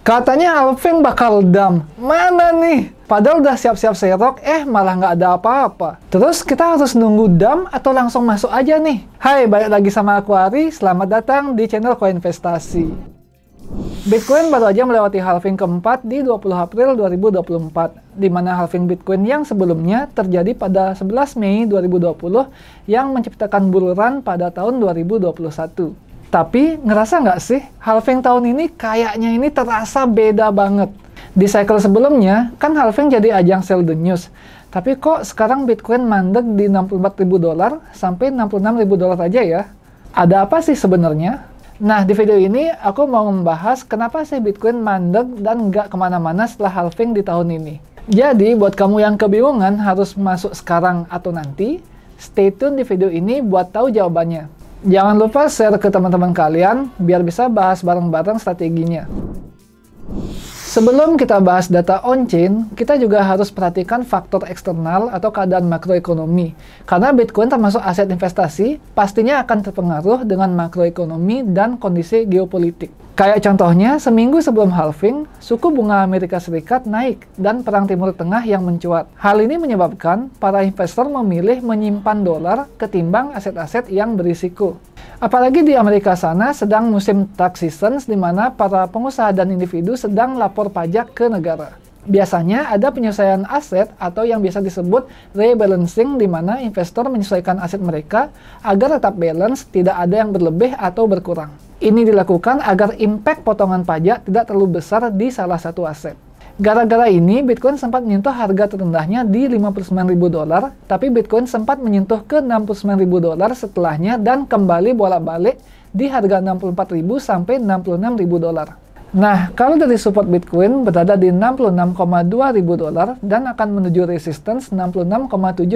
Katanya halving bakal dump. Mana nih? Padahal udah siap-siap serok, malah nggak ada apa-apa. Terus kita harus nunggu dump atau langsung masuk aja nih? Hai, balik lagi sama aku Ari. Selamat datang di channel Koinvestasi. Bitcoin baru aja melewati halving keempat di 20 April 2024, di mana halving Bitcoin yang sebelumnya terjadi pada 11 Mei 2020 yang menciptakan bull run pada tahun 2021. Tapi, ngerasa nggak sih, halving tahun ini kayaknya ini terasa beda banget. Di cycle sebelumnya, kan halving jadi ajang sell the news. Tapi kok sekarang Bitcoin mandek di $64.000 sampai $66.000 aja ya? Ada apa sih sebenarnya? Nah, di video ini aku mau membahas kenapa sih Bitcoin mandek dan nggak kemana-mana setelah halving di tahun ini. Jadi, buat kamu yang kebingungan harus masuk sekarang atau nanti, stay tune di video ini buat tahu jawabannya. Jangan lupa share ke teman-teman kalian, biar bisa bahas bareng-bareng strateginya. Sebelum kita bahas data on-chain, kita juga harus perhatikan faktor eksternal atau keadaan makroekonomi. Karena Bitcoin termasuk aset investasi, pastinya akan terpengaruh dengan makroekonomi dan kondisi geopolitik. Kayak contohnya, seminggu sebelum halving, suku bunga Amerika Serikat naik dan perang Timur Tengah yang mencuat. Hal ini menyebabkan para investor memilih menyimpan dolar ketimbang aset-aset yang berisiko. Apalagi di Amerika sana sedang musim tax season di mana para pengusaha dan individu sedang lapor pajak ke negara. Biasanya ada penyesuaian aset atau yang biasa disebut rebalancing di mana investor menyesuaikan aset mereka agar tetap balance, tidak ada yang berlebih atau berkurang. Ini dilakukan agar impact potongan pajak tidak terlalu besar di salah satu aset. Gara-gara ini, Bitcoin sempat menyentuh harga terendahnya di $59.000, tapi Bitcoin sempat menyentuh ke $69.000 setelahnya dan kembali bolak-balik di harga $64.000 sampai $66.000. Nah, kalau dari support Bitcoin berada di $66.200 dan akan menuju resistance $66.700,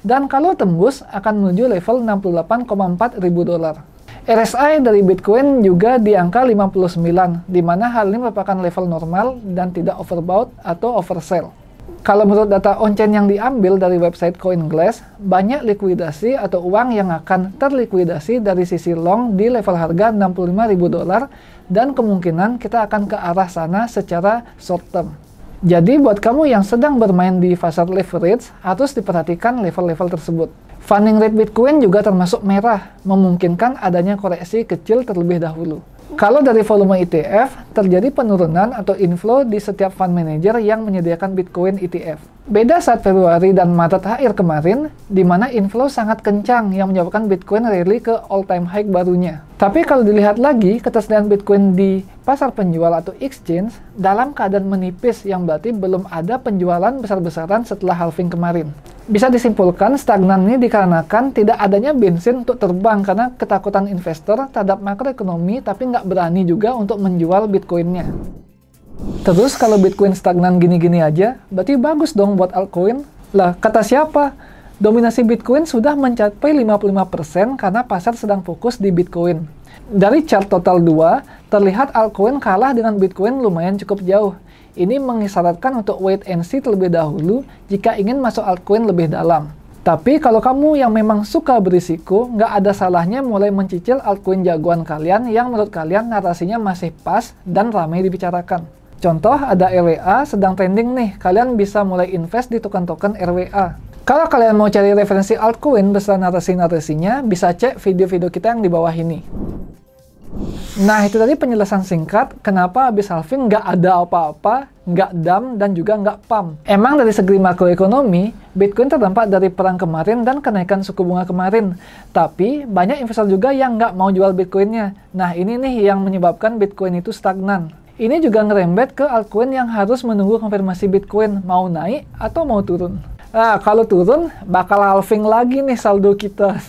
dan kalau tembus akan menuju level $68.400. RSI dari Bitcoin juga di angka 59, di mana hal ini merupakan level normal dan tidak overbought atau oversell. Kalau menurut data on-chain yang diambil dari website CoinGlass, banyak likuidasi atau uang yang akan terlikuidasi dari sisi long di level harga $65.000 dan kemungkinan kita akan ke arah sana secara short term. Jadi buat kamu yang sedang bermain di pasar leverage, harus diperhatikan level-level tersebut. Funding rate Bitcoin juga termasuk merah, memungkinkan adanya koreksi kecil terlebih dahulu. Kalau dari volume ETF, terjadi penurunan atau inflow di setiap fund manager yang menyediakan Bitcoin ETF. Beda saat Februari dan Maret akhir kemarin, di mana inflow sangat kencang yang menyebabkan Bitcoin rally ke all-time high barunya. Tapi kalau dilihat lagi, ketersediaan Bitcoin di pasar penjual atau exchange dalam keadaan menipis yang berarti belum ada penjualan besar-besaran setelah halving kemarin. Bisa disimpulkan stagnan ini dikarenakan tidak adanya bensin untuk terbang karena ketakutan investor terhadap makroekonomi tapi nggak berani juga untuk menjual Bitcoinnya. Terus kalau Bitcoin stagnan gini-gini aja, berarti bagus dong buat altcoin. Lah, kata siapa? Dominasi Bitcoin sudah mencapai 55% karena pasar sedang fokus di Bitcoin. Dari chart total 2, terlihat altcoin kalah dengan Bitcoin lumayan cukup jauh. Ini mengisyaratkan untuk wait and see terlebih dahulu jika ingin masuk altcoin lebih dalam. Tapi kalau kamu yang memang suka berisiko, nggak ada salahnya mulai mencicil altcoin jagoan kalian yang menurut kalian narasinya masih pas dan ramai dibicarakan. Contoh, ada RWA sedang trending nih, kalian bisa mulai invest di token-token RWA. Kalau kalian mau cari referensi altcoin beserta narasi-narasinya, bisa cek video-video kita yang di bawah ini. Nah, itu tadi penjelasan singkat kenapa habis halving nggak ada apa-apa, nggak dump, dan juga nggak pump. Emang dari segi makroekonomi, Bitcoin terdampak dari perang kemarin dan kenaikan suku bunga kemarin. Tapi, banyak investor juga yang nggak mau jual Bitcoinnya. Nah, ini nih yang menyebabkan Bitcoin itu stagnan. Ini juga ngerembet ke altcoin yang harus menunggu konfirmasi Bitcoin mau naik atau mau turun. Nah, kalau turun, bakal halving lagi nih saldo kita.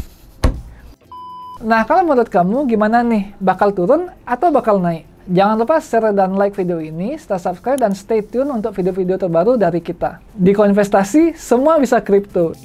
Nah, kalau menurut kamu gimana nih? Bakal turun atau bakal naik? Jangan lupa share dan like video ini, serta subscribe dan stay tune untuk video-video terbaru dari kita. Di Koinvestasi, semua bisa kripto.